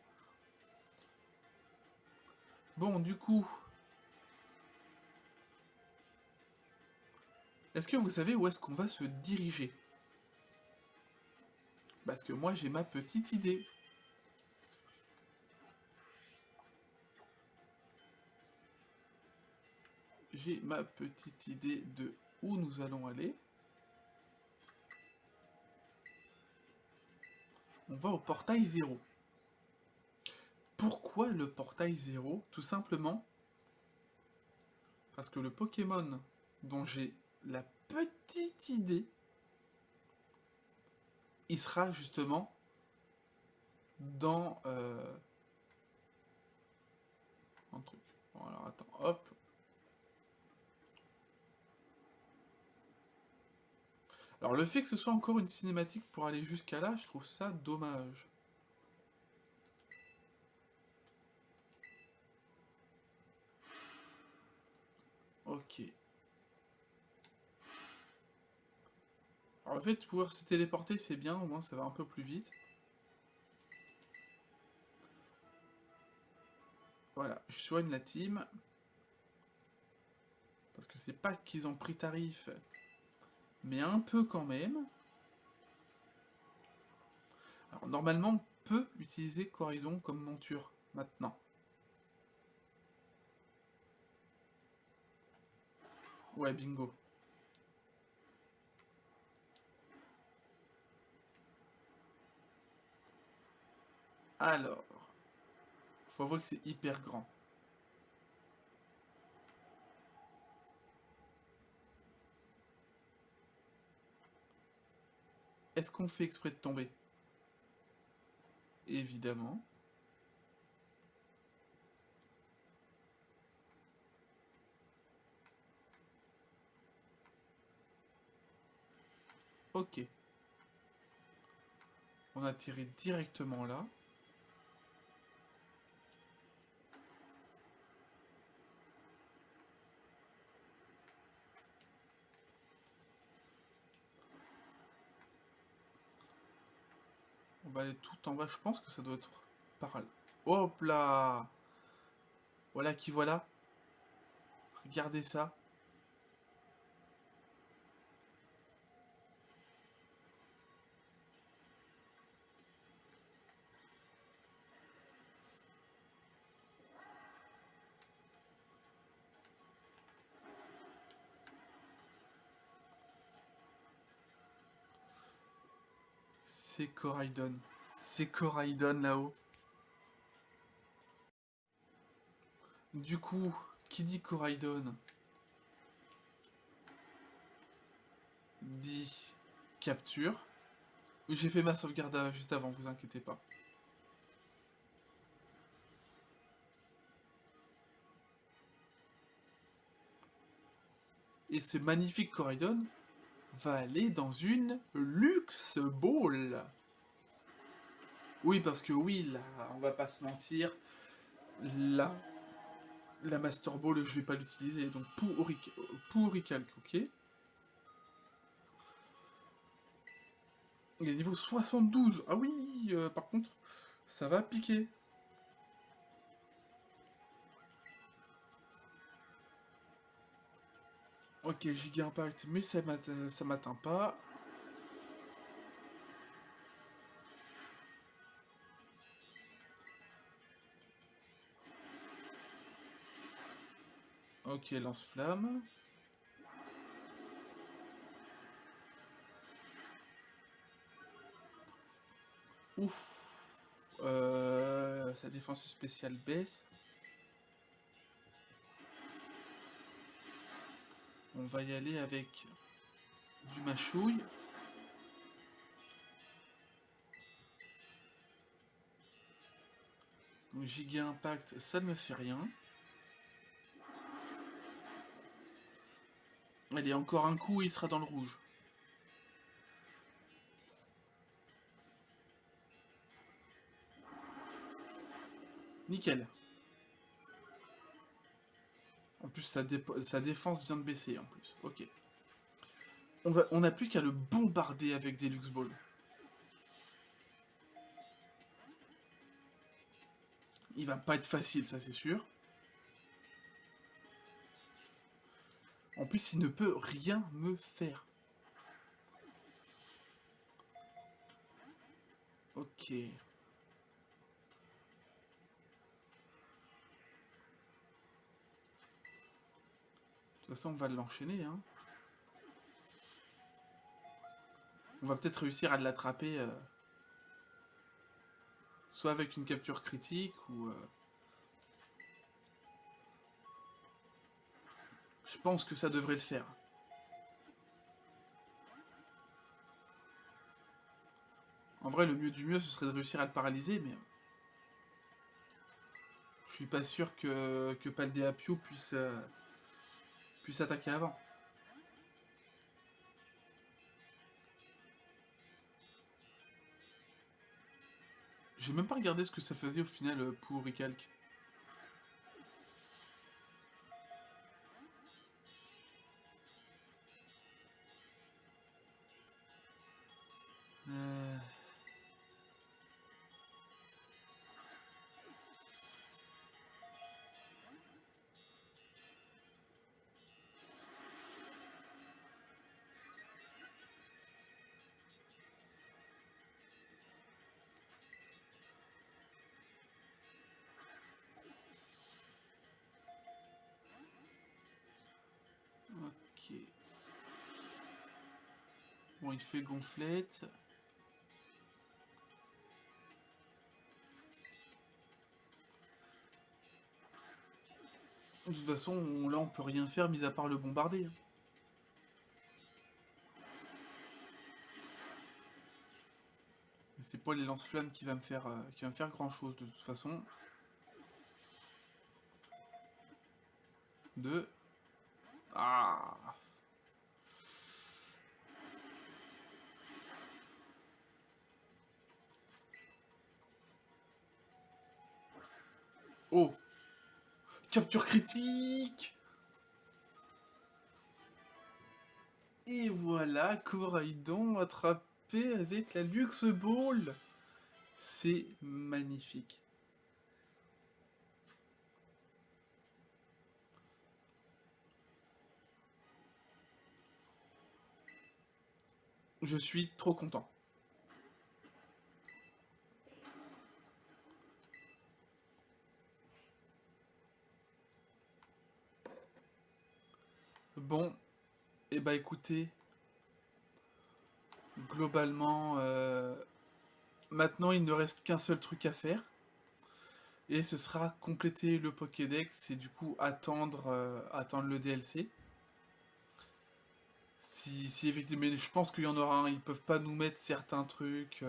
Bon, du coup, est-ce que vous savez où est-ce qu'on va se diriger? Parce que moi, j'ai ma petite idée. J'ai ma petite idée de où nous allons aller. On va au portail 0. Pourquoi le portail 0? Tout simplement parce que le Pokémon dont j'ai la petite idée, il sera justement dans un truc. Bon, alors attends, hop. Alors le fait que ce soit encore une cinématique pour aller jusqu'à là, je trouve ça dommage. Ok. Alors le fait de pouvoir se téléporter, c'est bien, au moins ça va un peu plus vite. Voilà, je soigne la team. Parce que c'est pas qu'ils ont pris tarif, mais un peu quand même. Alors normalement, on peut utiliser Corridon comme monture, maintenant. Ouais, bingo. Alors, faut voir que c'est hyper grand. Est-ce qu'on fait exprès de tomber? Évidemment. Ok. On a tiré directement là. On va aller tout en bas. Je pense que ça doit être par là. Hop là! Voilà qui voilà. Regardez ça. C'est Coraidon. C'est Coraidon là-haut. Du coup, qui dit Coraidon dit capture. J'ai fait ma sauvegarde juste avant, vous inquiétez pas. Et ce magnifique Coraidon va aller dans une Luxe Ball. Oui, parce que oui, là, on va pas se mentir, là, la Master Ball, je vais pas l'utiliser, donc pour Recalc, ok. Il est niveau 72, ah oui, par contre, ça va piquer. Ok, Giga Impact, mais ça m'atteint pas. Ok, lance-flamme. Ouf. Sa défense spéciale baisse. On va y aller avec du mâchouille. Donc Giga Impact, ça ne me fait rien. Allez, encore un coup et il sera dans le rouge. Nickel. En plus, sa défense vient de baisser, en plus. Ok. On n'a plus qu'à le bombarder avec des Lux Balls. Il va pas être facile, ça c'est sûr. En plus, il ne peut rien me faire. Ok. De toute façon, on va l'enchaîner, hein. On va peut-être réussir à l'attraper, soit avec une capture critique, ou... Je pense que ça devrait le faire. En vrai, le mieux du mieux, ce serait de réussir à le paralyser, mais... Je suis pas sûr que Paldea-Pio puisse attaquer avant. J'ai même pas regardé ce que ça faisait au final pour Recalc. Euh... Ok. Bon, il fait gonflette. De toute façon, là, on peut rien faire, mis à part le bombarder. C'est pas les lance-flammes qui va me faire grand chose de toute façon. 2. Ah. Oh. Capture critique. Et voilà, Coraidon attrapé avec la Luxe Ball. C'est magnifique. Je suis trop content. Bon, et bah écoutez, globalement, maintenant il ne reste qu'un seul truc à faire. Et ce sera compléter le Pokédex et du coup attendre le DLC. Si effectivement, mais je pense qu'il y en aura un. Ils peuvent pas nous mettre certains trucs.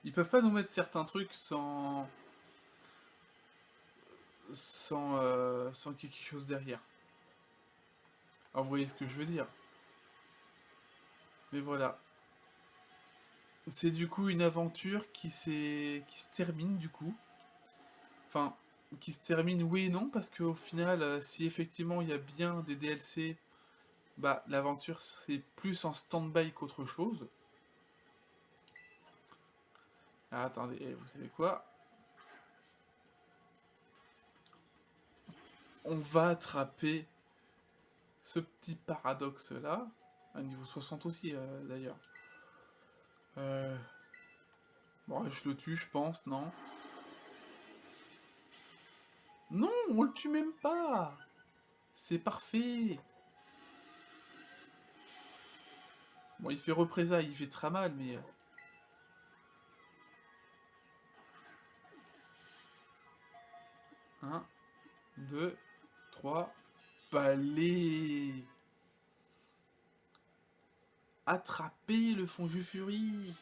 Ils peuvent pas nous mettre certains trucs sans quelque chose derrière. Alors vous voyez ce que je veux dire. Mais voilà. C'est du coup une aventure qui se termine du coup. Enfin, qui se termine oui et non, parce qu'au final, si effectivement il y a bien des DLC, bah l'aventure c'est plus en stand-by qu'autre chose. Ah, attendez, vous savez quoi? On va attraper ce petit paradoxe là, à niveau 60 aussi d'ailleurs. Euh... Bon, je le tue, je pense, non? Non, on le tue même pas! C'est parfait! Bon, il fait représailles, il fait très mal, mais... 1, 2, 3... Balai! Attraper le Fonju Fury!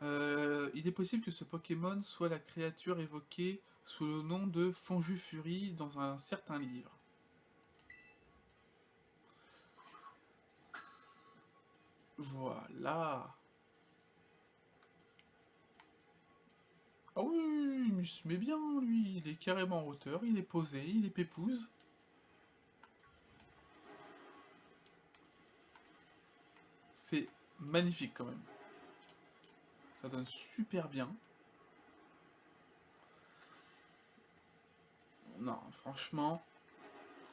Il est possible que ce Pokémon soit la créature évoquée sous le nom de Fonju Fury dans un certain livre. Voilà. Ah oui, il se met bien, lui. Il est carrément en hauteur, il est posé, il est pépouze. C'est magnifique quand même. Ça donne super bien. Non, franchement,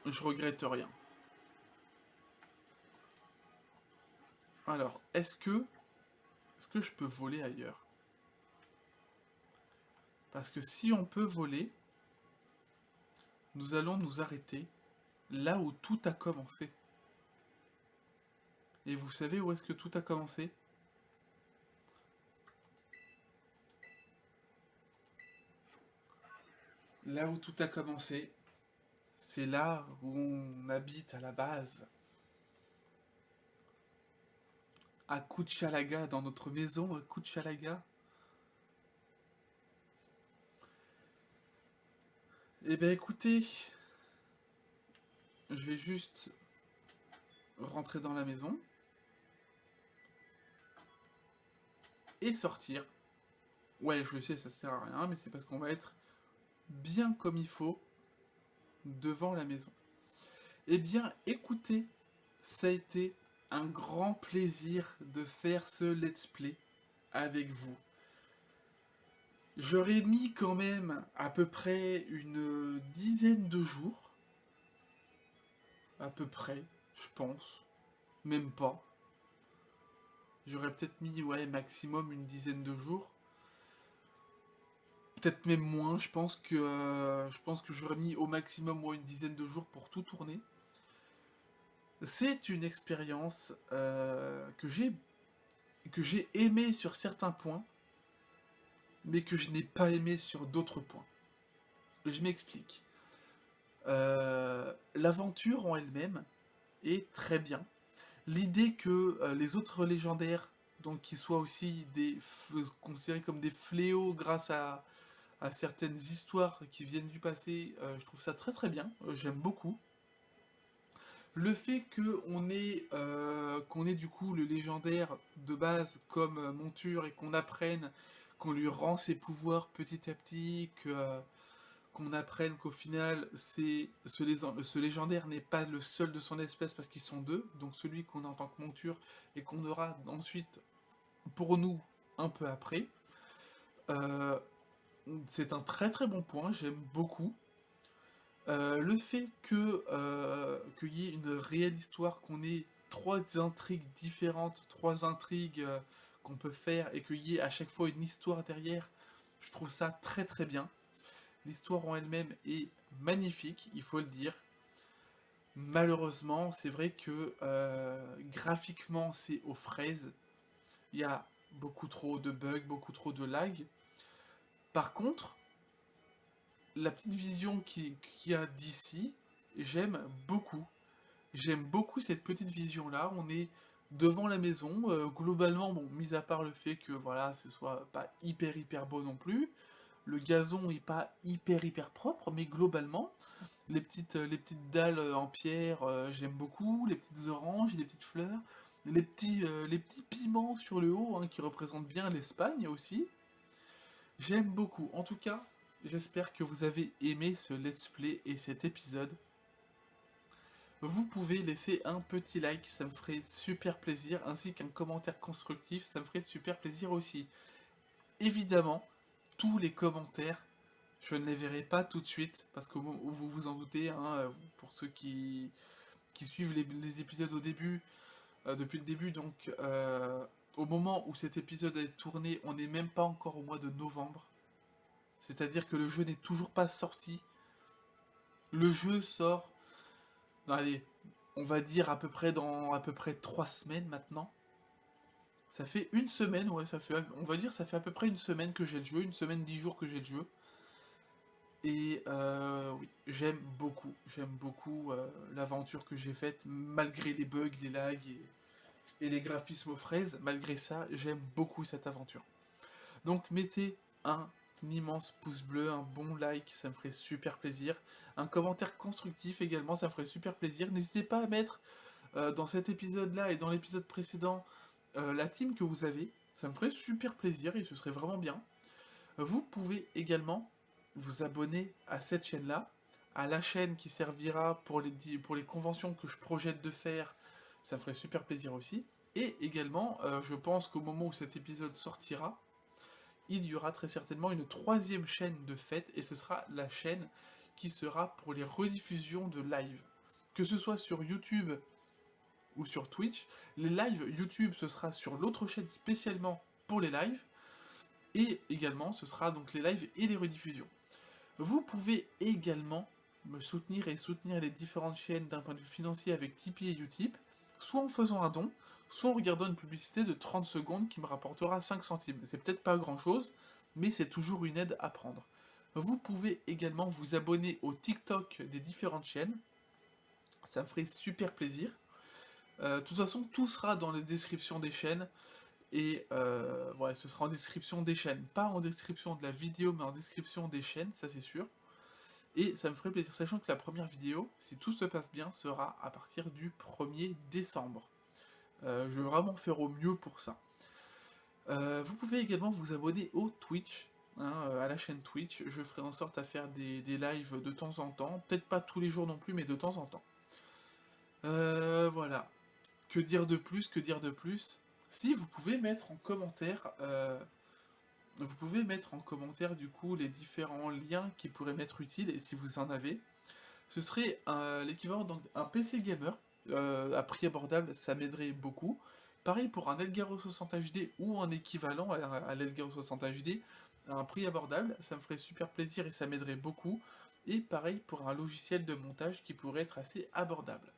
je regrette rien. Alors, est-ce que je peux voler ailleurs? Parce que si on peut voler, nous allons nous arrêter là où tout a commencé. Et vous savez où est-ce que tout a commencé? Là où tout a commencé, c'est là où on habite à la base. À Kuchalaga, dans notre maison à Kuchalaga. Eh ben écoutez, je vais juste rentrer dans la maison et sortir. Ouais, je le sais, ça sert à rien, mais c'est parce qu'on va être bien comme il faut devant la maison. Eh bien, écoutez, ça a été un grand plaisir de faire ce let's play avec vous. J'aurais mis quand même à peu près une dizaine de jours, à peu près, je pense, même pas. J'aurais peut-être mis, ouais, maximum une dizaine de jours. Peut-être même moins, je pense que j'aurais mis au maximum une dizaine de jours pour tout tourner. C'est une expérience que j'ai aimé sur certains points, mais que je n'ai pas aimé sur d'autres points. Je m'explique. L'aventure en elle-même est très bien. L'idée que les autres légendaires, donc qui soient aussi considérés comme des fléaux grâce à certaines histoires qui viennent du passé, je trouve ça très très bien. J'aime beaucoup. Le fait qu'on ait du coup le légendaire de base comme monture et qu'on apprenne, qu'on lui rend ses pouvoirs petit à petit, qu'on apprenne qu'au final ce légendaire n'est pas le seul de son espèce parce qu'ils sont deux, donc celui qu'on a en tant que monture et qu'on aura ensuite pour nous un peu après. Euh, c'est un très très bon point, j'aime beaucoup. Le fait qu'il y ait une réelle histoire, qu'on ait trois intrigues différentes, trois intrigues qu'on peut faire et qu'il y ait à chaque fois une histoire derrière, je trouve ça très très bien. L'histoire en elle-même est magnifique, il faut le dire. Malheureusement, c'est vrai que graphiquement, c'est aux fraises. Il y a beaucoup trop de bugs, beaucoup trop de lag. Par contre, la petite vision qu'il y a d'ici, j'aime beaucoup. J'aime beaucoup cette petite vision-là. On est devant la maison. Globalement, bon, mis à part le fait que voilà, ce soit pas hyper hyper beau non plus. Le gazon est pas hyper hyper propre, mais globalement, les petites dalles en pierre, j'aime beaucoup. Les petites oranges, les petites fleurs, les petits piments sur le haut, hein, qui représentent bien l'Espagne aussi. J'aime beaucoup. En tout cas, j'espère que vous avez aimé ce let's play et cet épisode. Vous pouvez laisser un petit like, ça me ferait super plaisir, ainsi qu'un commentaire constructif, ça me ferait super plaisir aussi. Évidemment, tous les commentaires, je ne les verrai pas tout de suite, parce que vous vous en doutez, hein, pour ceux qui suivent les épisodes au début, depuis le début, donc au moment où cet épisode est tourné, on n'est même pas encore au mois de novembre. C'est-à-dire que le jeu n'est toujours pas sorti. Le jeu sort, allez, on va dire dans à peu près 3 semaines maintenant. Ça fait une semaine, ouais, on va dire ça fait à peu près une semaine que j'ai le jeu, une semaine, 10 jours que j'ai le jeu. Et oui, j'aime beaucoup l'aventure que j'ai faite, malgré les bugs, les lags et les graphismes aux fraises. Malgré ça, j'aime beaucoup cette aventure. Donc mettez un immense pouce bleu, un bon like, ça me ferait super plaisir. Un commentaire constructif également, ça me ferait super plaisir. N'hésitez pas à mettre dans cet épisode-là et dans l'épisode précédent la team que vous avez. Ça me ferait super plaisir et ce serait vraiment bien. Vous pouvez également vous abonner à cette chaîne-là, à la chaîne qui servira pour les conventions que je projette de faire, ça me ferait super plaisir aussi. Et également, je pense qu'au moment où cet épisode sortira, il y aura très certainement une troisième chaîne de fête, et ce sera la chaîne qui sera pour les rediffusions de live. Que ce soit sur YouTube ou sur Twitch, les lives YouTube, ce sera sur l'autre chaîne spécialement pour les lives, et également, ce sera donc les lives et les rediffusions. Vous pouvez également me soutenir et soutenir les différentes chaînes d'un point de vue financier avec Tipeee et Utip, soit en faisant un don, soit en regardant une publicité de 30 secondes qui me rapportera 5 centimes. C'est peut-être pas grand-chose, mais c'est toujours une aide à prendre. Vous pouvez également vous abonner au TikTok des différentes chaînes, ça me ferait super plaisir. De toute façon, tout sera dans les descriptions des chaînes, et ouais, ce sera en description des chaînes, pas en description de la vidéo, mais en description des chaînes, ça c'est sûr. Et ça me ferait plaisir, sachant que la première vidéo, si tout se passe bien, sera à partir du 1er décembre. Je vais vraiment faire au mieux pour ça. Vous pouvez également vous abonner au Twitch, hein, à la chaîne Twitch. Je ferai en sorte à faire des lives de temps en temps, peut-être pas tous les jours non plus, mais de temps en temps. Voilà. Que dire de plus, que dire de plus? Si, vous pouvez mettre en commentaire... vous pouvez mettre en commentaire du coup les différents liens qui pourraient m'être utiles, et si vous en avez. Ce serait l'équivalent d'un PC gamer, à prix abordable, ça m'aiderait beaucoup. Pareil pour un Elgato 60 HD ou un équivalent à l'Elgato 60 HD, à un prix abordable, ça me ferait super plaisir et ça m'aiderait beaucoup. Et pareil pour un logiciel de montage qui pourrait être assez abordable.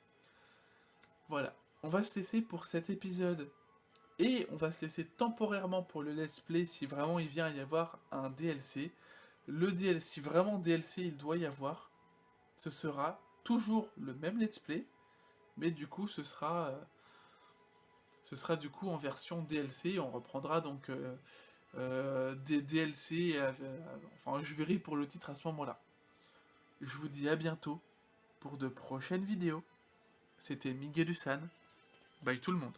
Voilà, on va se laisser pour cet épisode. Et on va se laisser temporairement pour le let's play si vraiment il vient y avoir un DLC. Le DLC, si vraiment DLC il doit y avoir, ce sera toujours le même let's play, mais du coup ce sera du coup en version DLC. On reprendra donc des DLC, enfin je verrai pour le titre à ce moment-là. Je vous dis à bientôt pour de prochaines vidéos. C'était Miguel San. Bye tout le monde.